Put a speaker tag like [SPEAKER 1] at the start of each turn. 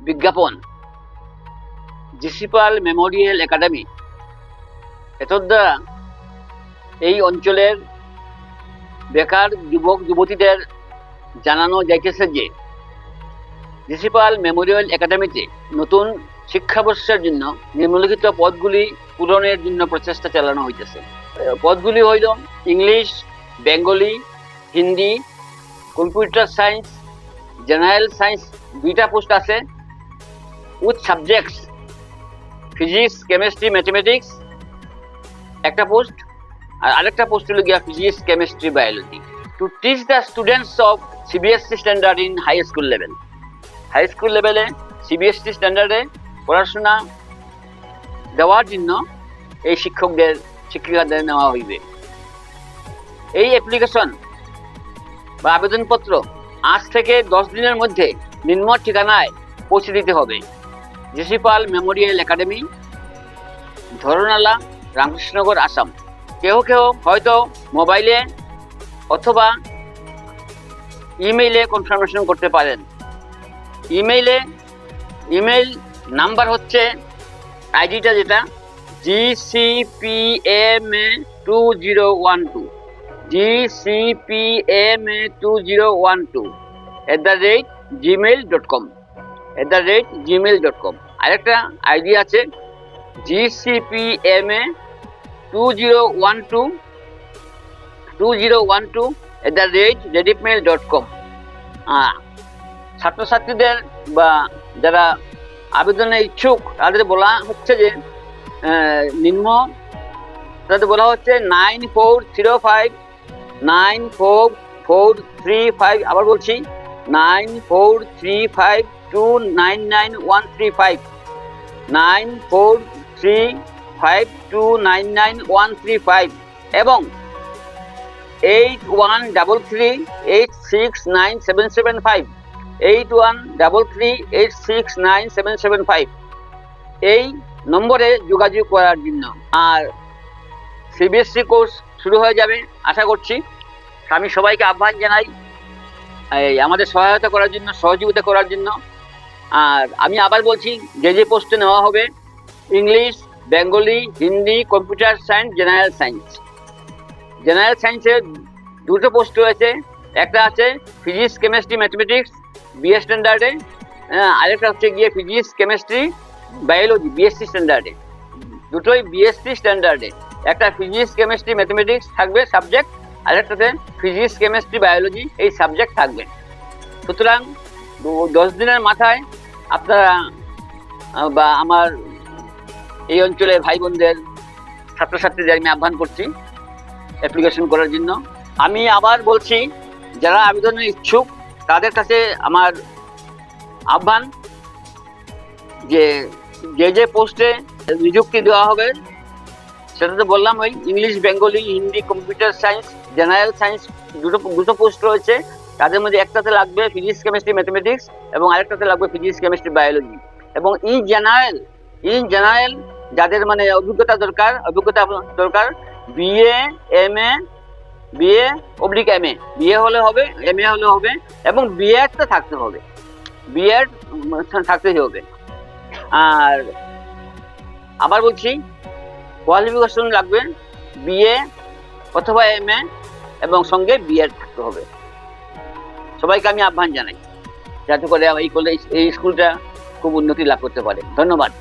[SPEAKER 1] বিজ্ঞাপন জিসিপাল Memorial academy এতদ্বারা এই অঞ্চলের বেকার যুবক যুবতীদের জানানো যাইতেছে যে জিসিপাল মেমোরিয়াল একাডেমিতে নতুন শিক্ষাবর্ষের জন্য নিম্নলিখিত পদগুলি পূরণের জন্য প্রচেষ্টা চালানো হইতেছে। পদগুলি হইল English, Bengali, Hindi, computer science, general science. 2টা পোস্ট আছে with subjects physics, chemistry, mathematics একটা পোস্ট, আর আরেকটা পোস্ট হলো গিয়া physics, chemistry, biology. To teach the students of CBSE standard in high school level. High school লেভেলে সিবিএসসি স্ট্যান্ডার্ডে পড়াশোনা দেওয়ার জন্য এই শিক্ষিকাদের নেওয়া হইবে। এই অ্যাপ্লিকেশন বা আবেদনপত্র আজ থেকে 10 দিনের মধ্যে নিম্ন ঠিকানায় পৌঁছে দিতে হবে। জিসিপাল মেমোরিয়াল একাডেমি, ধরনালা, রামকৃষ্ণনগর, আসাম। কেউ হয়তো মোবাইলে অথবা ইমেইলে কনফার্মেশন করতে পারেন। ইমেইল নাম্বার হচ্ছে আইডিটা যেটা GCPMA2012 GCPMA2012@gmail.com। আরেকটা আইডি আছে GCPMA2012@redipmail.com। ছাত্রছাত্রীদের বা যারা আবেদনে ইচ্ছুক তাদের বলা হচ্ছে যে তাদের বলা হচ্ছে 9435 আবার বলছি 9435299135 9435299135 এবং 8133869775 8133869775 এই নম্বরে যোগাযোগ করার জন্য। আর সিবিএসসি কোর্স শুরু হয়ে যাবে আশা করছি। আমি সবাইকে আহ্বান জানাই আমাদের সহায়তা করার জন্য, সহযোগিতা করার জন্য। আর আমি আবার বলছি, যে পোস্টে নেওয়া হবে English, Bengali, Hindi, computer science, general science. General সায়েন্সের 2টো পোস্ট রয়েছে, একটা আছে ফিজিক্স, কেমিস্ট্রি, ম্যাথমেটিক্স বিএ স্ট্যান্ডার্ডে, আরেকটা হচ্ছে গিয়ে ফিজিক্স, কেমিস্ট্রি, বায়োলজি বিএসসি স্ট্যান্ডার্ডে। দুটোই বিএসসি স্ট্যান্ডার্ডে। একটা ফিজিক্স, কেমিস্ট্রি, ম্যাথমেটিক্স থাকবে সাবজেক্ট, আরেকটাতে ফিজিক্স, কেমিস্ট্রি, বায়োলজি এই সাবজেক্ট থাকবে। সুতরাং 10 দিনের মাথায় আপনারা বা আমার এই অঞ্চলের ভাই বোনদের, ছাত্রছাত্রীদের আমি আহ্বান করছি অ্যাপ্লিকেশন করার জন্য। আমি আবার বলছি, যারা আবেদনের ইচ্ছুক তাদের কাছে আমার আহ্বান যে পোস্টে নিযুক্তি দেওয়া হবে সেটা তো বললাম, ওই English, Bengali, Hindi, computer science, general science দুটো পোস্ট রয়েছে। তাদের মধ্যে একটাতে লাগবে ফিজিক্স, কেমিস্ট্রি, ম্যাথমেটিক্স এবং আরেকটাতে লাগবে ফিজিক্স, কেমিস্ট্রি, বায়োলজি। এবং ইন জেনারেল যাদের মানে অভিজ্ঞতা দরকার বিএ, এমএ, বিএ হলে হবে, এমএ হলে হবে এবং বিএড তো থাকতে হবে, বিএড থাকতেই হবে। আর আবার বলছি, কোয়ালিফিকেশন লাগবে বিএ অথবা এমএ এবং সঙ্গে বিএড থাকতে হবে। সবাইকে আমি আহ্বান জানাই যাতে করে এই স্কুলটা খুব উন্নতি লাভ করতে পারে। ধন্যবাদ।